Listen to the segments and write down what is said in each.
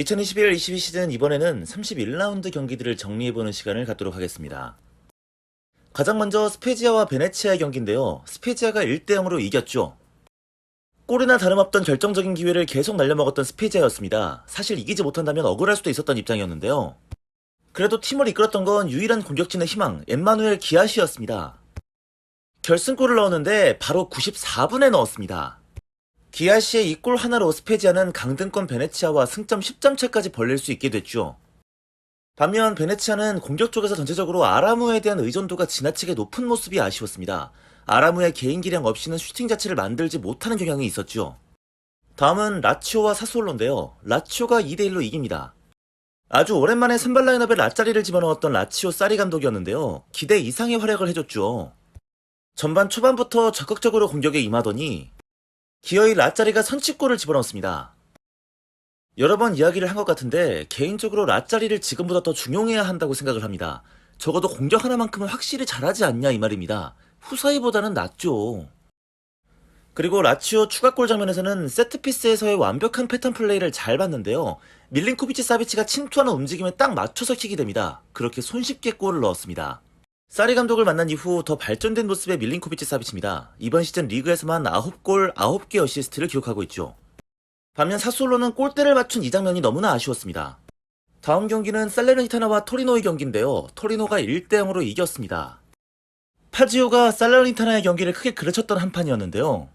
2021-22 시즌 이번에는 31라운드 경기들을 정리해보는 시간을 갖도록 하겠습니다. 가장 먼저 스페지아와 베네치아의 경기인데요. 스페지아가 1대0으로 이겼죠. 골이나 다름없던 결정적인 기회를 계속 날려먹었던 스페지아였습니다. 사실 이기지 못한다면 억울할 수도 있었던 입장이었는데요. 그래도 팀을 이끌었던 건 유일한 공격진의 희망, 엠마누엘 기아시였습니다. 결승골을 넣었는데 바로 94분에 넣었습니다. 기아시의 이 골 하나로 스페지아는 강등권 베네치아와 승점 10점 차까지 벌릴 수 있게 됐죠. 반면 베네치아는 공격 쪽에서 전체적으로 아라무에 대한 의존도가 지나치게 높은 모습이 아쉬웠습니다. 아라무의 개인 기량 없이는 슈팅 자체를 만들지 못하는 경향이 있었죠. 다음은 라치오와 사스올로인데요. 라치오가 2대1로 이깁니다. 아주 오랜만에 선발 라인업에 라짜리를 집어넣었던 라치오 사리 감독이었는데요. 기대 이상의 활약을 해줬죠. 전반 초반부터 적극적으로 공격에 임하더니 기어이 라짜리가 선취골을 집어넣었습니다. 여러 번 이야기를 한 것 같은데 개인적으로 라짜리를 지금보다 더 중용해야 한다고 생각을 합니다. 적어도 공격 하나만큼은 확실히 잘하지 않냐 이 말입니다. 후사이보다는 낫죠. 그리고 라치오 추가골 장면에서는 세트피스에서의 완벽한 패턴 플레이를 잘 봤는데요. 밀린코비치 사비치가 침투하는 움직임에 딱 맞춰서 킥이 됩니다. 그렇게 손쉽게 골을 넣었습니다. 사리 감독을 만난 이후 더 발전된 모습의 밀린코비치 사비치입니다. 이번 시즌 리그에서만 9골 9개 어시스트를 기록하고 있죠. 반면 사솔로는 골대를 맞춘 이 장면이 너무나 아쉬웠습니다. 다음 경기는 살레르니타나와 토리노의 경기인데요. 토리노가 1대0으로 이겼습니다. 파지오가 살레르니타나의 경기를 크게 그르쳤던 한 판이었는데요.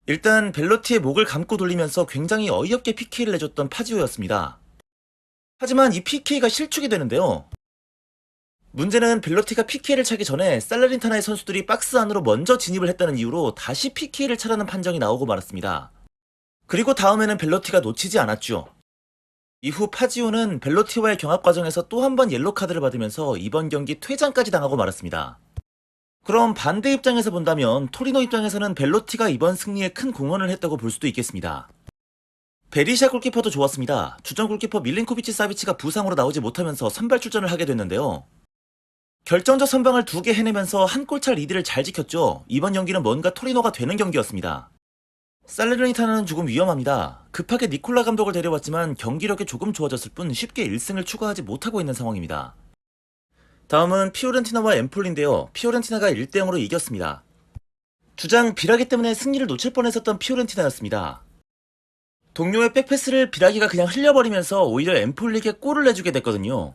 일단 벨로티의 목을 감고 돌리면서 굉장히 어이없게 PK를 내줬던 파지오였습니다. 하지만 이 PK가 실축이 되는데요. 문제는 벨로티가 PK를 차기 전에 살레르니타나의 선수들이 박스 안으로 먼저 진입을 했다는 이유로 다시 PK를 차라는 판정이 나오고 말았습니다. 그리고 다음에는 벨로티가 놓치지 않았죠. 이후 파지오는 벨로티와의 경합 과정에서 또 한 번 옐로 카드를 받으면서 이번 경기 퇴장까지 당하고 말았습니다. 그럼 반대 입장에서 본다면 토리노 입장에서는 벨로티가 이번 승리에 큰 공헌을 했다고 볼 수도 있겠습니다. 베리샤 골키퍼도 좋았습니다. 주전 골키퍼 밀린코비치 사비치가 부상으로 나오지 못하면서 선발 출전을 하게 됐는데요. 결정적 선방을 2개 해내면서 한 골차 리드를 잘 지켰죠. 이번 경기는 뭔가 토리노가 되는 경기였습니다. 살레르니타나는 조금 위험합니다. 급하게 니콜라 감독을 데려왔지만 경기력이 조금 좋아졌을 뿐 쉽게 1승을 추가하지 못하고 있는 상황입니다. 다음은 피오렌티나와 엠폴리인데요. 피오렌티나가 1대0으로 이겼습니다. 주장 비라기 때문에 승리를 놓칠 뻔했었던 피오렌티나였습니다. 동료의 백패스를 비라기가 그냥 흘려버리면서 오히려 엠폴리에게 골을 내주게 됐거든요.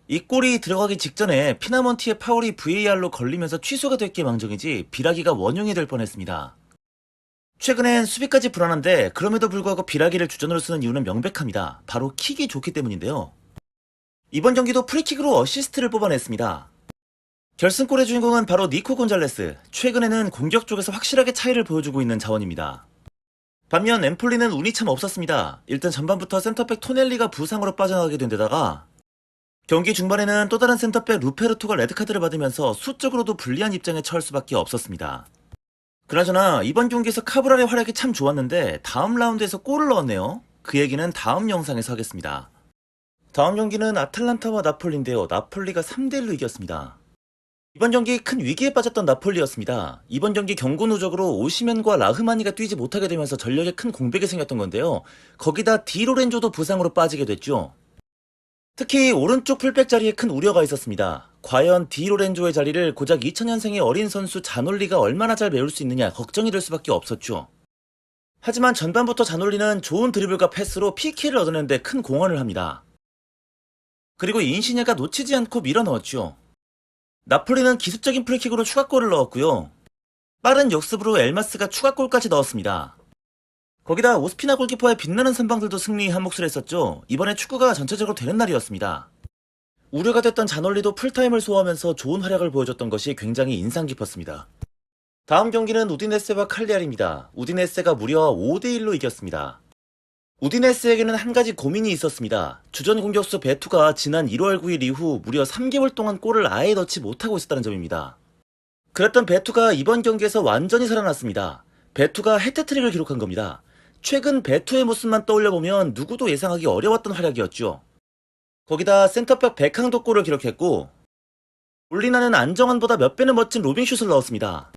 이 골이 들어가기 직전에 피나몬티의 파울이 VAR로 걸리면서 취소가 됐기에 망정이지 비라기가 원흉이 될 뻔했습니다. 최근엔 수비까지 불안한데 그럼에도 불구하고 비라기를 주전으로 쓰는 이유는 명백합니다. 바로 킥이 좋기 때문인데요. 이번 경기도 프리킥으로 어시스트를 뽑아냈습니다. 결승골의 주인공은 바로 니코 곤잘레스. 최근에는 공격 쪽에서 확실하게 차이를 보여주고 있는 자원입니다. 반면 엠폴리는 운이 참 없었습니다. 일단 전반부터 센터백 토넬리가 부상으로 빠져나가게 된 데다가 경기 중반에는 또 다른 센터백 루페르토가 레드카드를 받으면서 수적으로도 불리한 입장에 처할 수밖에 없었습니다. 그나저나 이번 경기에서 카브랄의 활약이 참 좋았는데 다음 라운드에서 골을 넣었네요. 그 얘기는 다음 영상에서 하겠습니다. 다음 경기는 아탈란타와 나폴리인데요. 나폴리가 3대1로 이겼습니다. 이번 경기 큰 위기에 빠졌던 나폴리였습니다. 이번 경기 경고 누적으로 오시멘과 라흐마니가 뛰지 못하게 되면서 전력에 큰 공백이 생겼던 건데요. 거기다 디로렌조도 부상으로 빠지게 됐죠. 특히 오른쪽 풀백 자리에 큰 우려가 있었습니다. 과연 디로렌조의 자리를 고작 2000년생의 어린 선수 자놀리가 얼마나 잘 메울 수 있느냐 걱정이 될 수밖에 없었죠. 하지만 전반부터 자놀리는 좋은 드리블과 패스로 PK를 얻어내는데 큰 공헌을 합니다. 그리고 인시냐가 놓치지 않고 밀어넣었죠. 나폴리는 기술적인 프리킥으로 추가골을 넣었고요. 빠른 역습으로 엘마스가 추가골까지 넣었습니다. 거기다 오스피나 골키퍼의 빛나는 선방들도 승리에 한 몫을 했었죠. 이번에 축구가 전체적으로 되는 날이었습니다. 우려가 됐던 자놀리도 풀타임을 소화하면서 좋은 활약을 보여줬던 것이 굉장히 인상 깊었습니다. 다음 경기는 우디네세와 칼리아리입니다. 우디네세가 무려 5대1로 이겼습니다. 우디네스에게는 한 가지 고민이 있었습니다. 주전 공격수 베투가 지난 1월 9일 이후 무려 3개월 동안 골을 아예 넣지 못하고 있었다는 점입니다. 그랬던 베투가 이번 경기에서 완전히 살아났습니다. 베투가 해트트릭을 기록한 겁니다. 최근 베투의 모습만 떠올려보면 누구도 예상하기 어려웠던 활약이었죠. 거기다 센터백 백항도 골을 기록했고 올리나는 안정환보다 몇 배는 멋진 로빙슛을 넣었습니다.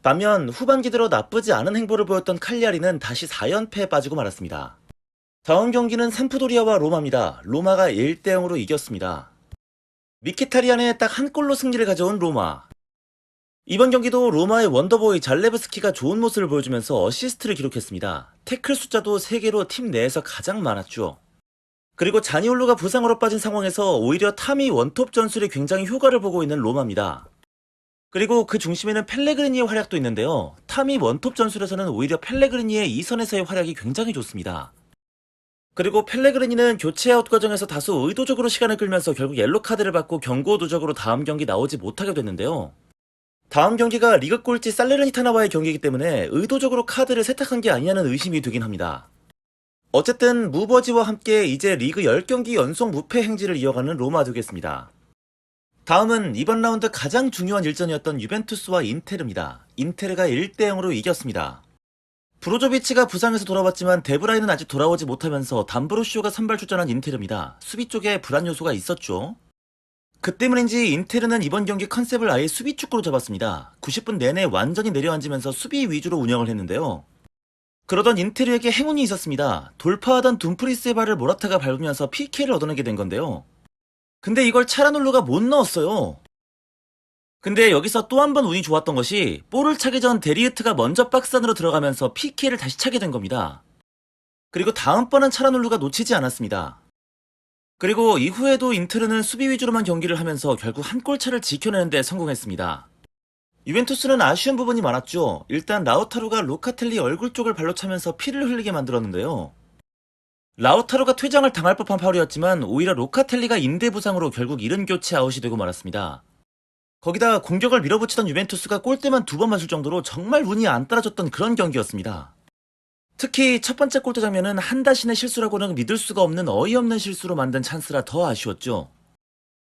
반면 후반기 들어 나쁘지 않은 행보를 보였던 칼리아리는 다시 4연패에 빠지고 말았습니다. 다음 경기는 삼프도리아와 로마입니다. 로마가 1대0으로 이겼습니다. 미케타리안의 딱 한 골로 승리를 가져온 로마. 이번 경기도 로마의 원더보이 잘레브스키가 좋은 모습을 보여주면서 어시스트를 기록했습니다. 태클 숫자도 3개로 팀 내에서 가장 많았죠. 그리고 자니올로가 부상으로 빠진 상황에서 오히려 탐이 원톱 전술에 굉장히 효과를 보고 있는 로마입니다. 그리고 그 중심에는 펠레그리니의 활약도 있는데요. 탐이 원톱 전술에서는 오히려 펠레그리니의 2선에서의 활약이 굉장히 좋습니다. 그리고 펠레그리니는 교체 아웃 과정에서 다소 의도적으로 시간을 끌면서 결국 옐로 카드를 받고 경고 누적으로 다음 경기 나오지 못하게 됐는데요. 다음 경기가 리그 꼴찌 살레르니타나와의 경기이기 때문에 의도적으로 카드를 세탁한 게 아니냐는 의심이 되긴 합니다. 어쨌든 무버지와 함께 이제 리그 10경기 연속 무패 행진을 이어가는 로마 되겠습니다. 다음은 이번 라운드 가장 중요한 일전이었던 유벤투스와 인테르입니다. 인테르가 1대0으로 이겼습니다. 브로조비치가 부상에서 돌아왔지만 데브라이는 아직 돌아오지 못하면서 담브로시오가 선발 출전한 인테르입니다. 수비 쪽에 불안 요소가 있었죠. 그 때문인지 인테르는 이번 경기 컨셉을 아예 수비 축구로 잡았습니다. 90분 내내 완전히 내려앉으면서 수비 위주로 운영을 했는데요. 그러던 인테르에게 행운이 있었습니다. 돌파하던 둠프리스의 발을 모라타가 밟으면서 PK를 얻어내게 된 건데요. 근데 이걸 차라놀루가 못 넣었어요. 근데 여기서 또 한 번 운이 좋았던 것이 볼을 차기 전 데리으트가 먼저 박스 안으로 들어가면서 PK를 다시 차게 된 겁니다. 그리고 다음번은 차라놀루가 놓치지 않았습니다. 그리고 이후에도 인테르는 수비 위주로만 경기를 하면서 결국 한 골차를 지켜내는 데 성공했습니다. 유벤투스는 아쉬운 부분이 많았죠. 일단 라우타로가 로카텔리 얼굴 쪽을 발로 차면서 피를 흘리게 만들었는데요. 라우타로가 퇴장을 당할 법한 파울이었지만 오히려 로카텔리가 인대 부상으로 결국 이른 교체 아웃이 되고 말았습니다. 거기다 공격을 밀어붙이던 유벤투스가 골대만 2번 맞을 정도로 정말 운이 안 따라줬던 그런 경기였습니다. 특히 첫 번째 골대 장면은 한다신의 실수라고는 믿을 수가 없는 어이없는 실수로 만든 찬스라 더 아쉬웠죠.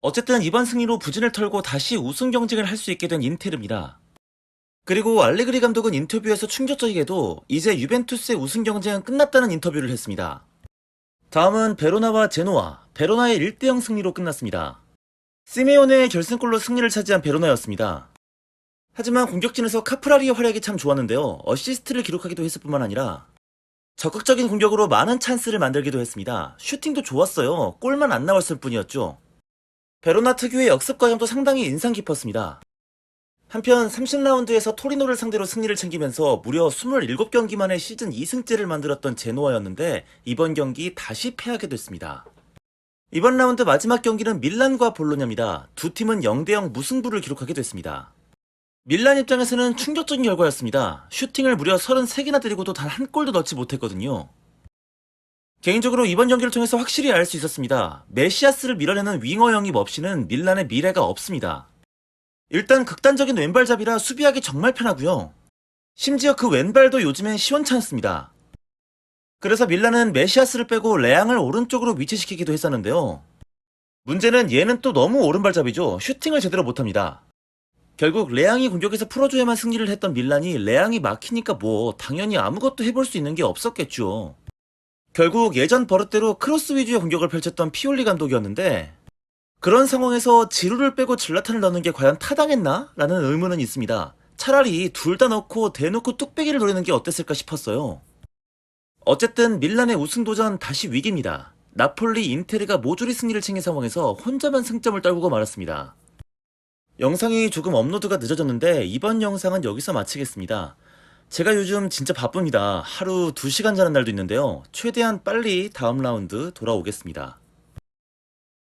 어쨌든 이번 승리로 부진을 털고 다시 우승 경쟁을 할 수 있게 된 인테르입니다. 그리고 알레그리 감독은 인터뷰에서 충격적이게도 이제 유벤투스의 우승 경쟁은 끝났다는 인터뷰를 했습니다. 다음은 베로나와 제노아, 베로나의 1대0 승리로 끝났습니다. 시메오네의 결승골로 승리를 차지한 베로나였습니다. 하지만 공격진에서 카프라리의 활약이 참 좋았는데요. 어시스트를 기록하기도 했을 뿐만 아니라 적극적인 공격으로 많은 찬스를 만들기도 했습니다. 슈팅도 좋았어요. 골만 안 나왔을 뿐이었죠. 베로나 특유의 역습 과정도 상당히 인상 깊었습니다. 한편 30라운드에서 토리노를 상대로 승리를 챙기면서 무려 27경기 만에 시즌 2승째를 만들었던 제노아였는데 이번 경기 다시 패하게 됐습니다. 이번 라운드 마지막 경기는 밀란과 볼로냐입니다. 두 팀은 0대0 무승부를 기록하게 됐습니다. 밀란 입장에서는 충격적인 결과였습니다. 슈팅을 무려 33개나 때리고도 단 한 골도 넣지 못했거든요. 개인적으로 이번 경기를 통해서 확실히 알 수 있었습니다. 메시아스를 밀어내는 윙어 영입 없이는 밀란의 미래가 없습니다. 일단 극단적인 왼발잡이라 수비하기 정말 편하고요. 심지어 그 왼발도 요즘엔 시원찮습니다. 그래서 밀란은 메시아스를 빼고 레앙을 오른쪽으로 위치시키기도 했었는데요. 문제는 얘는 또 너무 오른발잡이죠. 슈팅을 제대로 못합니다. 결국 레앙이 공격에서 풀어줘야만 승리를 했던 밀란이 레앙이 막히니까 뭐 당연히 아무것도 해볼 수 있는 게 없었겠죠. 결국 예전 버릇대로 크로스 위주의 공격을 펼쳤던 피올리 감독이었는데 그런 상황에서 지루를 빼고 질라탄을 넣는 게 과연 타당했나? 라는 의문은 있습니다. 차라리 둘 다 넣고 대놓고 뚝배기를 노리는 게 어땠을까 싶었어요. 어쨌든 밀란의 우승 도전 다시 위기입니다. 나폴리, 인테르가 모조리 승리를 챙긴 상황에서 혼자만 승점을 떨구고 말았습니다. 영상이 조금 업로드가 늦어졌는데 이번 영상은 여기서 마치겠습니다. 제가 요즘 진짜 바쁩니다. 하루 2시간 자는 날도 있는데요. 최대한 빨리 다음 라운드 돌아오겠습니다.